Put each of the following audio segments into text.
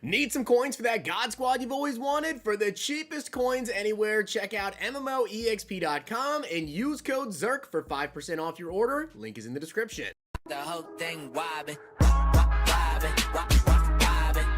Need some coins for that God Squad you've always wanted? For the cheapest coins anywhere, check out MMOEXP.com and use code ZIRK for 5% off your order. Link is in the description. The whole thing wobbin', wobbin'.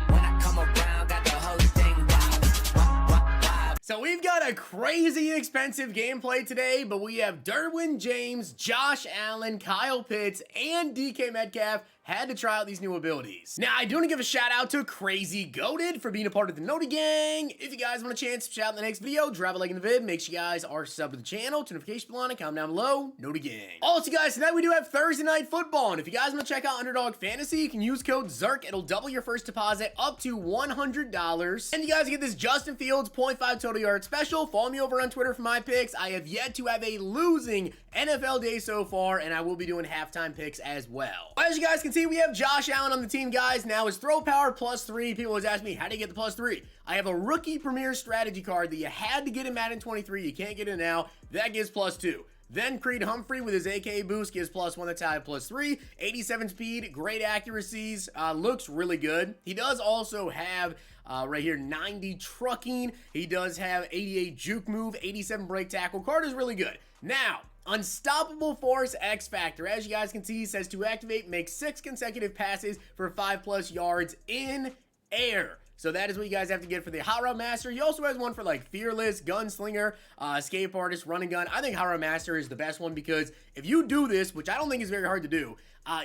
When I come around, got the whole thing wobbin'. So we've got a crazy expensive gameplay today, but we have Derwin James, Josh Allen, Kyle Pitts, and DK Metcalf had to try out these new abilities. Now, I do want to give a shout out to Crazy Goated for being a part of the Noti Gang. If you guys want a chance to shout out in the next video, drop a like in the vid. Make sure you guys are subbed to the channel, turn notification bell on, and comment down below, Noti Gang. Also, guys, tonight we do have Thursday Night Football, and if you guys want to check out Underdog Fantasy, you can use code ZIRK. It'll double your first deposit up to $100. And you guys get this Justin Fields 0.5 total yard special. Follow me over on Twitter for my picks. I have yet to have a losing NFL day so far, and I will be doing halftime picks as well. As you guys can see, we have Josh Allen on the team, guys. Now, his throw power +3. People always ask me, how do you get the +3? I have a rookie premier strategy card that you had to get in Madden 23. You can't get it now. That gives +2. Then Creed Humphrey with his AK boost gives +1. That's how I have +3. 87 speed, great accuracies, looks really good. He does also have right here 90 trucking. He does have 88 juke move, 87 break tackle. Card is really good. Now, Unstoppable Force X Factor. As you guys can see, it says to activate, make 6 consecutive passes for 5+ yards in air. So that is what you guys have to get for the Hot Rod Master. He also has one for like Fearless, Gunslinger, Escape Artist, Running Gun. I think Hot Rod Master is the best one because if you do this, which I don't think is very hard to do,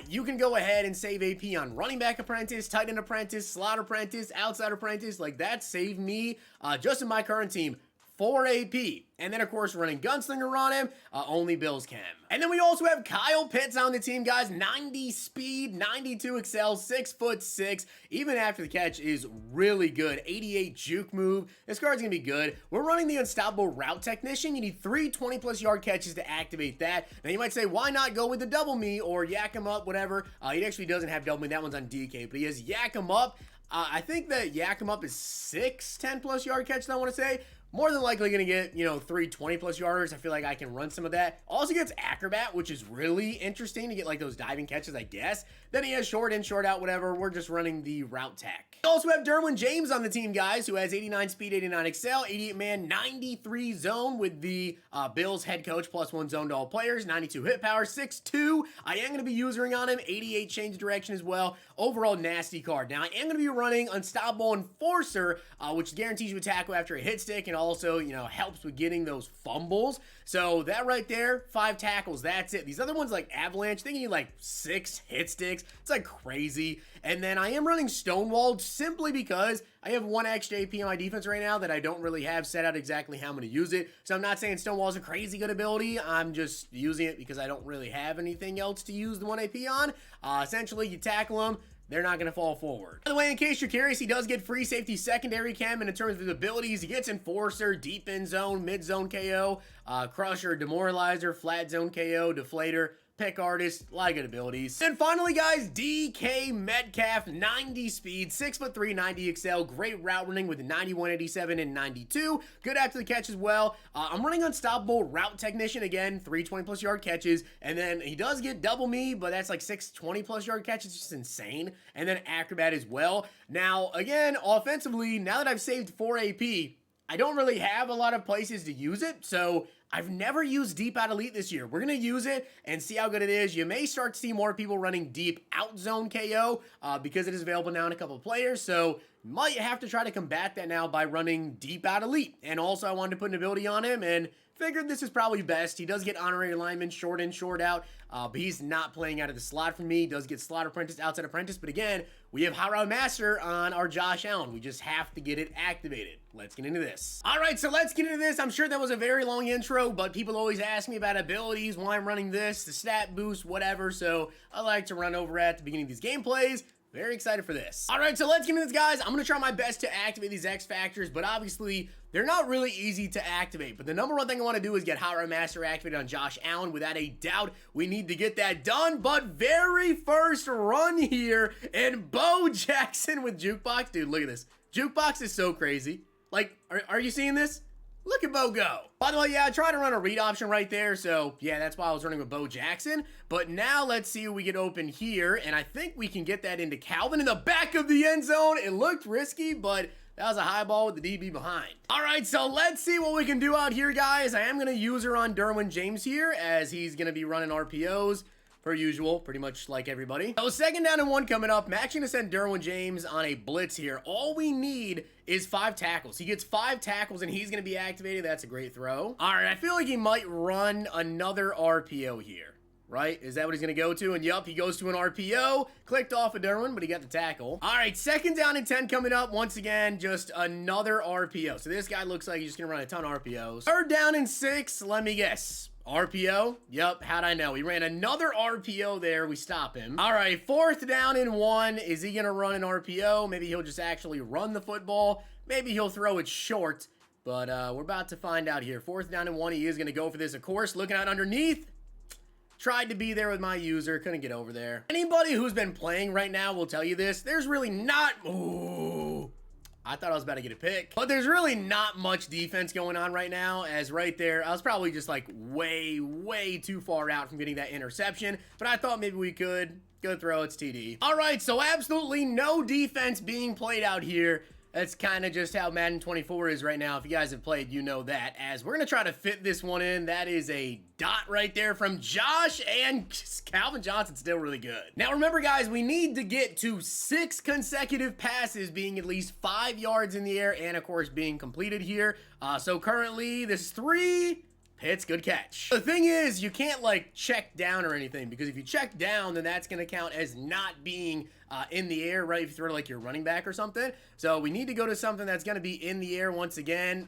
you can go ahead and save AP on Running Back Apprentice, Tight End Apprentice, Slot Apprentice, Outside Apprentice. Like that saved me, just in my current team, 4 AP. And then, of course, running Gunslinger on him, only Bills can. And then we also have Kyle Pitts on the team, guys. 90 speed, 92 excel, 6'6". Even after the catch is really good. 88 juke move. This card's going to be good. We're running the Unstoppable Route Technician. You need 3 20+ yard catches to activate that. Now, you might say, why not go with the Double Me or Yak 'em Up, whatever. He actually doesn't have Double Me. That one's on DK, but he has Yak 'em Up. I think that Yak 'em Up is 6 10+ yard catches, I want to say. More than likely going to get, 3 20+ yarders. I feel like I can run some of that. Also gets Acrobat, which is really interesting to get like those diving catches, I guess. Then he has short in, short out, whatever. We're just running the route tech. We also have Derwin James on the team, guys, who has 89 speed, 89 excel, 88 man, 93 zone with the Bills head coach, +1 zone to all players, 92 hit power, 6'2". I am going to be using on him, 88 change direction as well. Overall, nasty card. Now, I am going to be running Unstoppable Enforcer, which guarantees you a tackle after a hit stick and also, helps with getting those fumbles. So that right there, 5 tackles, that's it. These other ones like Avalanche, they need like 6 hit sticks. It's like crazy. And then I am running Stonewalled simply because I have 1 extra AP on my defense right now that I don't really have set out exactly how I'm going to use it. So I'm not saying Stonewall is a crazy good ability. I'm just using it because I don't really have anything else to use the 1 AP on. Essentially, you tackle them, they're not going to fall forward. By the way, in case you're curious, he does get free safety secondary chem, and in terms of his abilities, he gets Enforcer, Deep End Zone, Mid Zone KO, Crusher, Demoralizer, Flat Zone KO, Deflator, Pick Artist, a lot of good abilities. And finally, guys, DK Metcalf, 90 speed, 6'3", 90 excel, great route running with 91, 87, and 92. Good after the catch as well. I'm running Unstoppable Route Technician, again, 3 20+ yard catches, and then he does get Double Me, but that's like 6 20+ yard catches, just insane. And then Acrobat as well. Now, again, offensively, now that I've saved 4 AP, I don't really have a lot of places to use it, so I've never used Deep Out Elite this year. We're going to use it and see how good it is. You may start to see more people running Deep Out Zone KO because it is available now in a couple of players, so might have to try to combat that now by running Deep Out Elite. And also, I wanted to put an ability on him and figured this is probably best. He does get honorary lineman, short in, short out, but he's not playing out of the slot for me. He does get slot apprentice, outside apprentice, but again, we have Hot Rod Master on our Josh Allen. We just have to get it activated. Let's get into this. All right, so let's get into this. I'm sure that was a very long intro, but people always ask me about abilities, why I'm running this, the stat boost, whatever, so I like to run over at the beginning of these gameplays. Very excited for this. All right, so let's get into this, guys. I'm gonna try my best to activate these X Factors, but obviously, they're not really easy to activate. But the number one thing I wanna do is get Hot Rod Master activated on Josh Allen. Without a doubt, we need to get that done. But very first run here, and Bo Jackson with Jukebox. Dude, look at this. Jukebox is so crazy. Like, are you seeing this? Look at Bo go. By the way, yeah, I tried to run a read option right there, so yeah, that's why I was running with Bo Jackson. But now let's see what we get open here, and I think we can get that into Calvin in the back of the end zone. It looked risky, but that was a high ball with the DB behind. All right, so let's see what we can do out here, guys. I am going to use her on Derwin James here, as he's going to be running RPOs. Per usual, pretty much like everybody. So 2nd down and 1 coming up. I'm actually gonna send Derwin James on a blitz here. All we need is 5 tackles. He gets 5 tackles and he's gonna be activated. That's a great throw. All right, I feel like he might run another RPO here, right? Is that what he's gonna go to? And yup, he goes to an RPO. Clicked off of Derwin, but he got the tackle. All right, 2nd down and 10 coming up. Once again, just another RPO. So this guy looks like he's just gonna run a ton of RPOs. 3rd down and 6, let me guess. RPO? Yep, how'd I know? He ran another RPO there. We stop him. All right, 4th down and 1. Is he going to run an RPO? Maybe he'll just actually run the football. Maybe he'll throw it short. But we're about to find out here. 4th down and 1. He is going to go for this, of course. Looking out underneath. Tried to be there with my user. Couldn't get over there. Anybody who's been playing right now will tell you this. There's really not... Ooh. I thought I was about to get a pick, but there's really not much defense going on right now, as right there, I was probably just like way too far out from getting that interception, but I thought maybe we could. Good throw, it's TD. All right, so absolutely no defense being played out here. That's kind of just how Madden 24 is right now. If you guys have played, you know that. As we're going to try to fit this one in. That is a dot right there from Josh, and Calvin Johnson's still really good. Now, remember, guys, we need to get to 6 consecutive passes being at least 5 yards in the air and, of course, being completed here. So currently, this is 3. Pitts, good catch. The thing is, you can't like check down or anything, because if you check down, then that's going to count as not being in the air, right? If you throw to like your running back or something. So we need to go to something that's going to be in the air once again.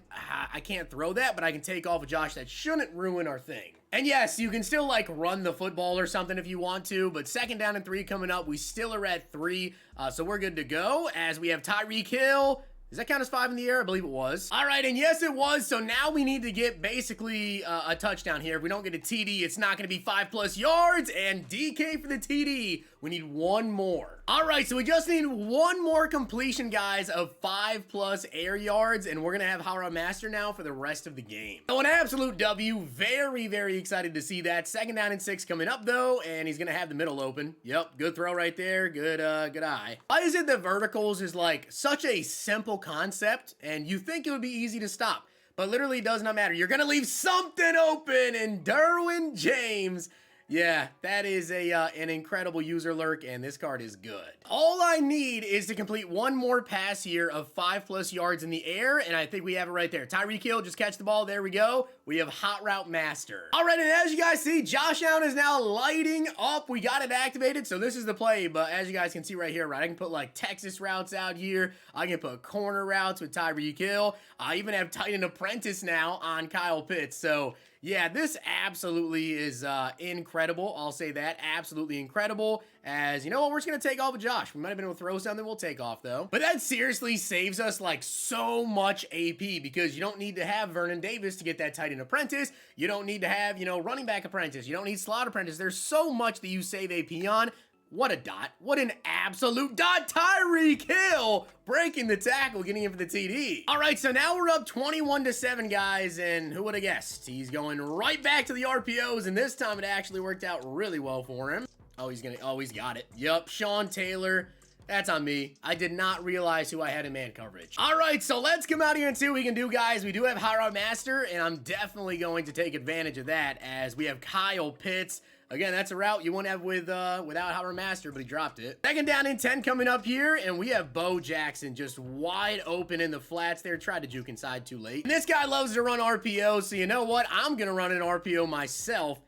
I can't throw that, but I can take off of Josh. That shouldn't ruin our thing. And yes, you can still like run the football or something if you want to, but 2nd down and 3 coming up. We still are at 3, so we're good to go, as we have Tyreek Hill. Does that count as 5 in the air? I believe it was. All right, and yes, it was. So now we need to get basically a touchdown here. If we don't get a TD, it's not going to be 5+ yards. And DK for the TD. We need 1 more. All right, so we just need 1 more completion, guys, of 5+ air yards. And we're going to have Howrah Master now for the rest of the game. So an absolute W. Very excited to see that. 2nd down and 6 coming up, though. And he's going to have the middle open. Yep, good throw right there. Good eye. Why is it that verticals is like such a simple concept, and you think it would be easy to stop, but literally does not matter. You're gonna leave something open, and Derwin James, yeah, that is an incredible user lurk, and this card is good. All I need is to complete 1 more pass here of 5+ yards in the air, and I think we have it right there. Tyreek Hill, just catch the ball. There we go. We have Hot Route Master. All right, and as you guys see, Josh Allen is now lighting up. We got it activated, so this is the play, but as you guys can see right here, right, I can put like Texas routes out here. I can put corner routes with Tyreek Hill. I even have tight end apprentice now on Kyle Pitts, so yeah, this absolutely is incredible. I'll say that. Absolutely incredible. As, you know what, we're just going to take off of Josh. We might have been able to throw something. We'll take off, though. But that seriously saves us, like, so much AP, because you don't need to have Vernon Davis to get that tight end apprentice. You don't need to have, you know, running back apprentice. You don't need slot apprentice. There's so much that you save AP on. What a dot. What an absolute dot. Tyreek Hill breaking the tackle, getting in for the TD. All right, so now we're up 21-7, guys, and who would have guessed? He's going right back to the RPOs, and this time it actually worked out really well for him. Oh, he's got it. Yup, Sean Taylor. That's on me. I did not realize who I had in man coverage. All right, so let's come out here and see what we can do, guys. We do have High Route Master, and I'm definitely going to take advantage of that, as we have Kyle Pitts. Again, that's a route you won't have with without Howrah Master, but he dropped it. 2nd down and 10 coming up here, and we have Bo Jackson just wide open in the flats there. Tried to juke inside too late. And this guy loves to run RPO, so you know what? I'm going to run an RPO myself.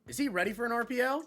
Is he ready for an RPO?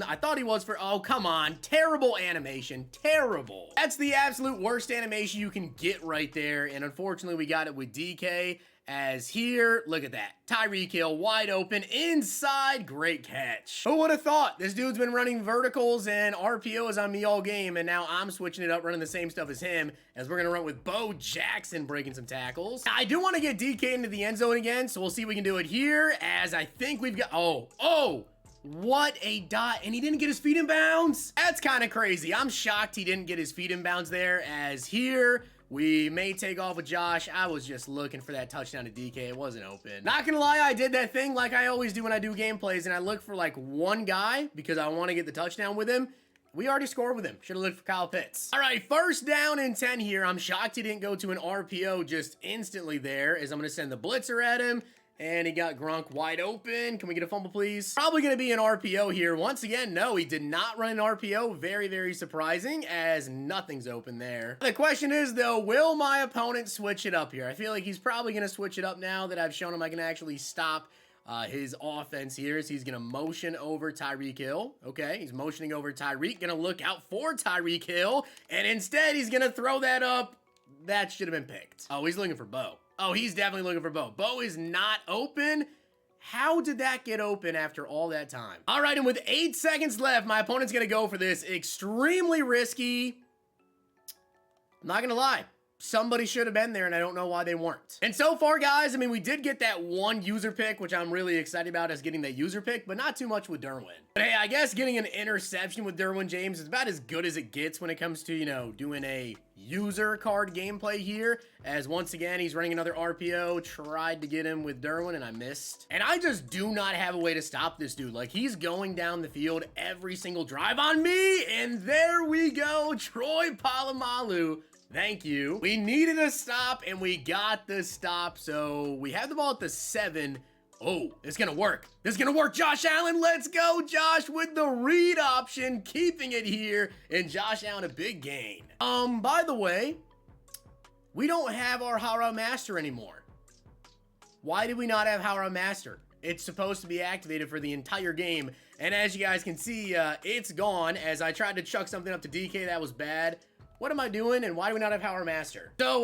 I thought he was for... Oh, come on. Terrible animation. Terrible. That's the absolute worst animation you can get right there, and unfortunately, we got it with DK. As here, look at that. Tyreek Hill wide open inside. Great catch. Who would have thought? This dude's been running verticals and RPOs on me all game, and now I'm switching it up, running the same stuff as him, as we're going to run with Bo Jackson breaking some tackles. I do want to get DK into the end zone again, so we'll see if we can do it here, as I think we've got... Oh! What a dot, and he didn't get his feet in bounds. That's kind of crazy. I'm shocked he didn't get his feet in bounds there, as here we may take off with Josh. I was just looking for that touchdown to DK. It wasn't open. Not gonna lie, I did that thing like I always do when I do gameplays, and I look for like one guy because I want to get the touchdown with him. We already scored with him. Should have looked for Kyle Pitts. All right, first down and 10 here. I'm shocked he didn't go to an RPO just instantly there, as I'm gonna send the blitzer at him. And he got Gronk wide open. Can we get a fumble, please? Probably going to be an RPO here. Once again, no, he did not run an RPO. Very, very surprising, as nothing's open there. The question is, though, will my opponent switch it up here? I feel like he's probably going to switch it up now that I've shown him I can actually stop his offense here. So he's going to motion over Tyreek Hill. Okay, he's motioning over Tyreek. Going to look out for Tyreek Hill. And instead, he's going to throw that up. That should have been picked. Oh, he's looking for Bo. Oh, he's definitely looking for Bo. Bo is not open. How did that get open after all that time? All right, and with 8 seconds left, my opponent's going to go for this. Extremely risky. I'm not going to lie. Somebody should have been there, and I don't know why they weren't. And so far, guys, I mean, we did get that one user pick, which I'm really excited about, as getting that user pick, but not too much with Derwin. But hey, I guess getting an interception with Derwin James is about as good as it gets when it comes to, you know, doing a user card gameplay here, as once again, he's running another RPO, tried to get him with Derwin, and I missed. And I just do not have a way to stop this dude. Like, he's going down the field every single drive on me, and there we go, Troy Polamalu. Thank you. We needed a stop, and we got the stop, so we have the ball at the 7. Oh, it's gonna work. This is gonna work, Josh Allen. Let's go, Josh, with the read option, keeping it here, and Josh Allen a big gain. By the way, we don't have our Hara Master anymore. Why did we not have Hara Master? It's supposed to be activated for the entire game, and as you guys can see, it's gone, as I tried to chuck something up to DK. That was bad. What am I doing, and why do we not have Power Master? So,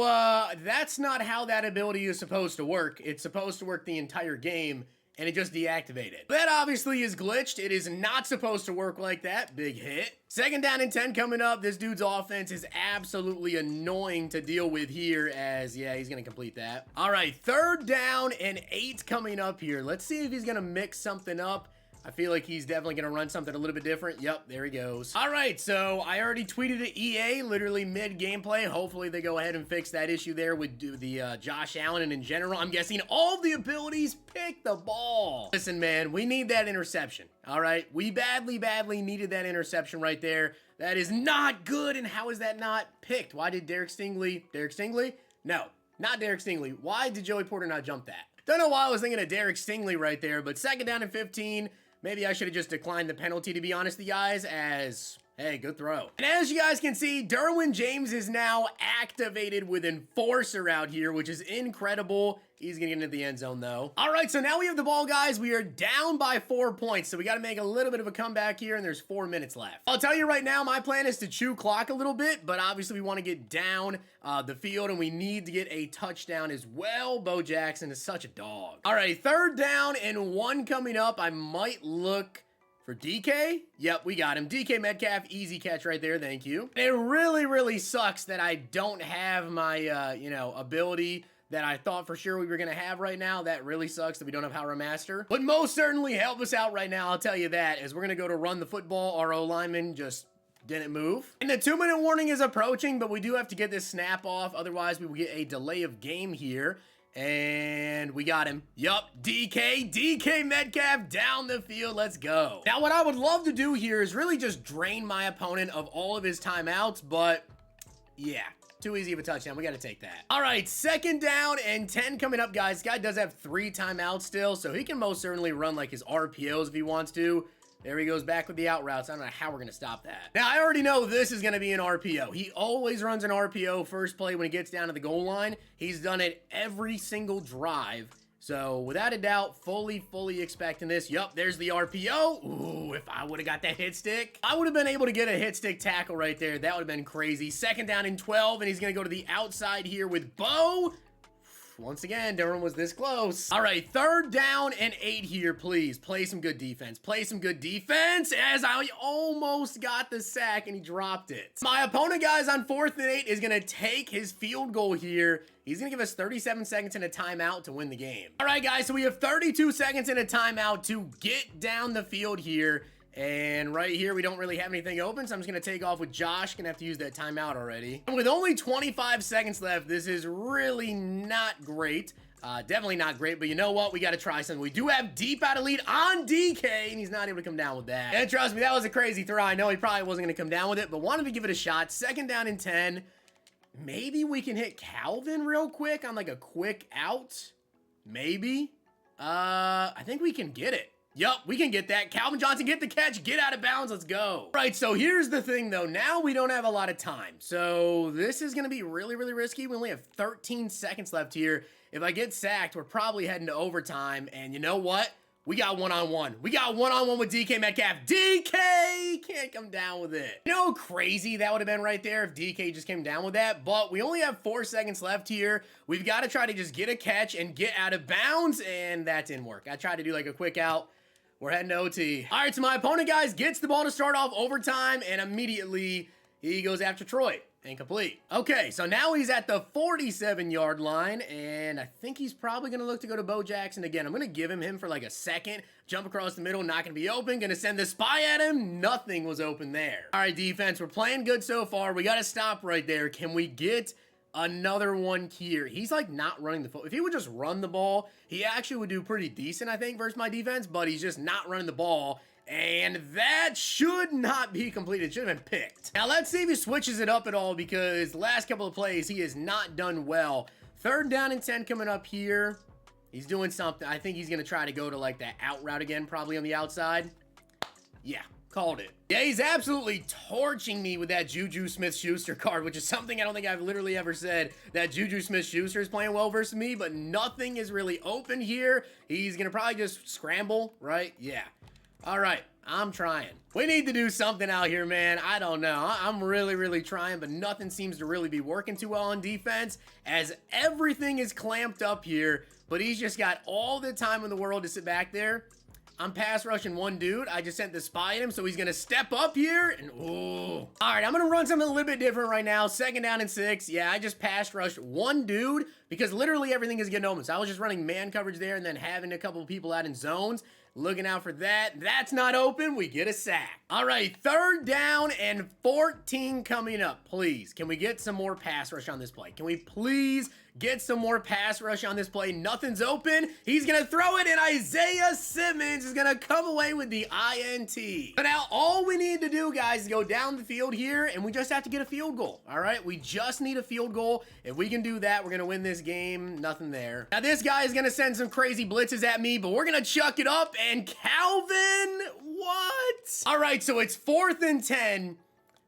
that's not how that ability is supposed to work. It's supposed to work the entire game, and it just deactivated. That obviously is glitched. It is not supposed to work like that. Big hit. Second down and 10 coming up. This dude's offense is absolutely annoying to deal with here, as, yeah, he's going to complete that. All right, third down and 8 coming up here. Let's see if he's going to mix something up. I feel like he's definitely going to run something a little bit different. Yep, there he goes. All right, so I already tweeted at EA, literally mid-gameplay. Hopefully they go ahead and fix that issue there with the Josh Allen, and in general, I'm guessing all the abilities pick the ball. Listen, man, we need that interception, all right? We badly, badly needed that interception right there. That is not good, and how is that not picked? Why did Derek Stingley? No, not Derek Stingley. Why did Joey Porter not jump that? Don't know why I was thinking of Derek Stingley right there, but second down and 15. Maybe I should have just declined the penalty, to be honest with you guys, as, hey, good throw. And as you guys can see, Derwin James is now activated with Enforcer out here, which is incredible. He's gonna get into the end zone, though. All right, so now we have the ball, guys. We are down by 4 points, so we got to make a little bit of a comeback here, and there's 4 minutes left. I'll tell you right now, my plan is to chew clock a little bit, but obviously we want to get down the field, and we need to get a touchdown as well. Bo Jackson is such a dog. All right, third down and 1 coming up. I might look for DK. Yep, we got him. DK Metcalf, easy catch right there. Thank you. It really, really sucks that I don't have my, you know, ability that I thought for sure we were going to have right now. That really sucks that we don't have Hara Master. But most certainly help us out right now, I'll tell you that, as we're going to go to run the football. Our O-lineman just didn't move. And the 2-minute warning is approaching, but we do have to get this snap off. Otherwise, we will get a delay of game here. And we got him. Yup, DK Metcalf down the field. Let's go. Now, what I would love to do here is really just drain my opponent of all of his timeouts, but yeah. Too easy of a touchdown. We got to take that. All right, second down and 10 coming up, guys. This guy does have 3 timeouts still, so he can most certainly run like his RPOs if he wants to. There he goes back with the out routes. I don't know how we're going to stop that. Now, I already know this is going to be an RPO. He always runs an RPO first play when he gets down to the goal line. He's done it every single drive. So, without a doubt, fully expecting this. Yup, there's the RPO. Ooh, if I would have got that hit stick, I would have been able to get a hit stick tackle right there. That would have been crazy. Second down and 12, and he's going to go to the outside here with Bo. Once again, Derwin was this close. All right, 3rd down and 8 here, please. Play some good defense. Play some good defense as I almost got the sack and he dropped it. My opponent, guys, on 4th and 8 is going to take his field goal here. He's going to give us 37 seconds and a timeout to win the game. All right, guys, so we have 32 seconds and a timeout to get down the field here. And right here, we don't really have anything open, so I'm just going to take off with Josh. Going to have to use that timeout already. And with only 25 seconds left, this is really not great. Definitely not great, but you know what? We got to try something. We do have deep out of lead on DK, and he's not able to come down with that. And trust me, that was a crazy throw. I know he probably wasn't going to come down with it, but wanted to give it a shot. 2nd down and 10. Maybe we can hit Calvin real quick on like a quick out. Maybe. I think we can get it. Yup, we can get that. Calvin Johnson, get the catch, get out of bounds, let's go. Right, so here's the thing though. Now we don't have a lot of time. So this is gonna be really, really risky. We only have 13 seconds left here. If I get sacked, we're probably heading to overtime. And you know what? We got one-on-one. We got one-on-one with DK Metcalf. DK can't come down with it. You know how crazy that would have been right there if DK just came down with that? But we only have 4 seconds left here. We've got to try to just get a catch and get out of bounds, and that didn't work. I tried to do like a quick out. We're heading to OT. All right, so my opponent, guys, gets the ball to start off overtime, and immediately he goes after Troy. Incomplete. Okay, so now he's at the 47-yard line, and I think he's probably going to look to go to Bo Jackson again. I'm going to give him for like a second. Jump across the middle, not going to be open. Going to send the spy at him. Nothing was open there. All right, defense, we're playing good so far. We got to stop right there. Can we get another one here? He's like not running the football. If he would just run the ball, he actually would do pretty decent, I think, versus my defense, but he's just not running the ball. And that should not be completed. It should have been picked. Now, let's see if he switches it up at all, because last couple of plays, he has not done well. 3rd down and 10 coming up here. He's doing something. I think he's going to try to go to, like, that out route again, probably on the outside. Yeah, called it. Yeah, he's absolutely torching me with that Juju Smith-Schuster card, which is something I don't think I've literally ever said, that Juju Smith-Schuster is playing well versus me, but nothing is really open here. He's going to probably just scramble, right? Yeah. All right, I'm trying. We need to do something out here, man. I don't know. I'm really, really trying, but nothing seems to really be working too well on defense, as everything is clamped up here, but he's just got all the time in the world to sit back there. I'm pass rushing one dude. I just sent the spy at him, so he's going to step up here, and ooh. All right, I'm going to run something a little bit different right now. 2nd down and 6. Yeah, I just pass rushed one dude because literally everything is getting open. So I was just running man coverage there and then having a couple of people out in zones. Looking out for that. That's not open. We get a sack. All right, 3rd down and 14 coming up. Please, can we get some more pass rush on this play? Can we please get some more pass rush on this play? Nothing's open. He's going to throw it, and Isaiah Simmons is going to come away with the INT. But now all we need to do, guys, is go down the field here, and we just have to get a field goal. All right, we just need a field goal. If we can do that, we're going to win this game. Nothing there. Now, this guy is going to send some crazy blitzes at me, but we're going to chuck it up. And Calvin, what? All right, so it's 4th and 10.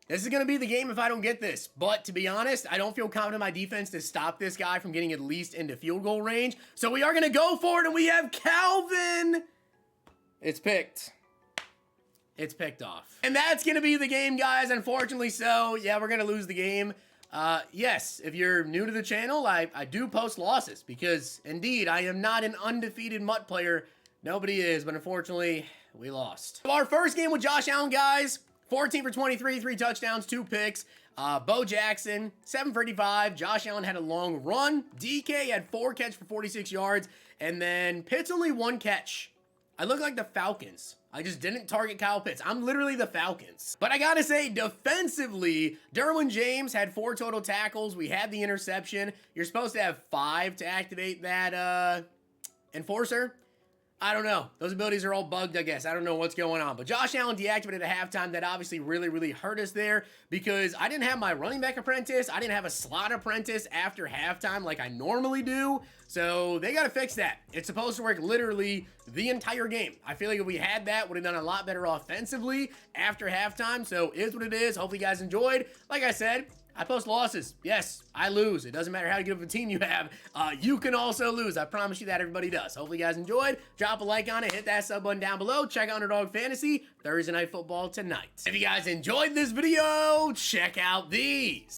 This is going to be the game if I don't get this. But to be honest, I don't feel confident in my defense to stop this guy from getting at least into field goal range. So we are going to go for it, and we have Calvin. It's picked. It's picked off. And that's going to be the game, guys. Unfortunately so. Yeah, we're going to lose the game. Yes, if you're new to the channel, I do post losses because, indeed, I am not an undefeated MUT player. Nobody is, but unfortunately, we lost. So our first game with Josh Allen, guys, 14 for 23, 3 touchdowns, 2 picks. Bo Jackson, 7 for 85. Josh Allen had a long run. DK had 4 catches for 46 yards. And then Pitts only 1 catch. I look like the Falcons. I just didn't target Kyle Pitts. I'm literally the Falcons. But I gotta say, defensively, Derwin James had 4 total tackles. We had the interception. You're supposed to have 5 to activate that enforcer. I don't know. Those abilities are all bugged, I guess. I don't know what's going on. But Josh Allen deactivated at halftime. That obviously really, really hurt us there because I didn't have my running back apprentice. I didn't have a slot apprentice after halftime like I normally do. So they got to fix that. It's supposed to work literally the entire game. I feel like if we had that, would have done a lot better offensively after halftime. So it is what it is. Hopefully you guys enjoyed. Like I said, I post losses. Yes, I lose. It doesn't matter how good of a team you have. You can also lose. I promise you that everybody does. Hopefully you guys enjoyed. Drop a like on it. Hit that sub button down below. Check out Underdog Fantasy Thursday Night Football tonight. If you guys enjoyed this video, check out these.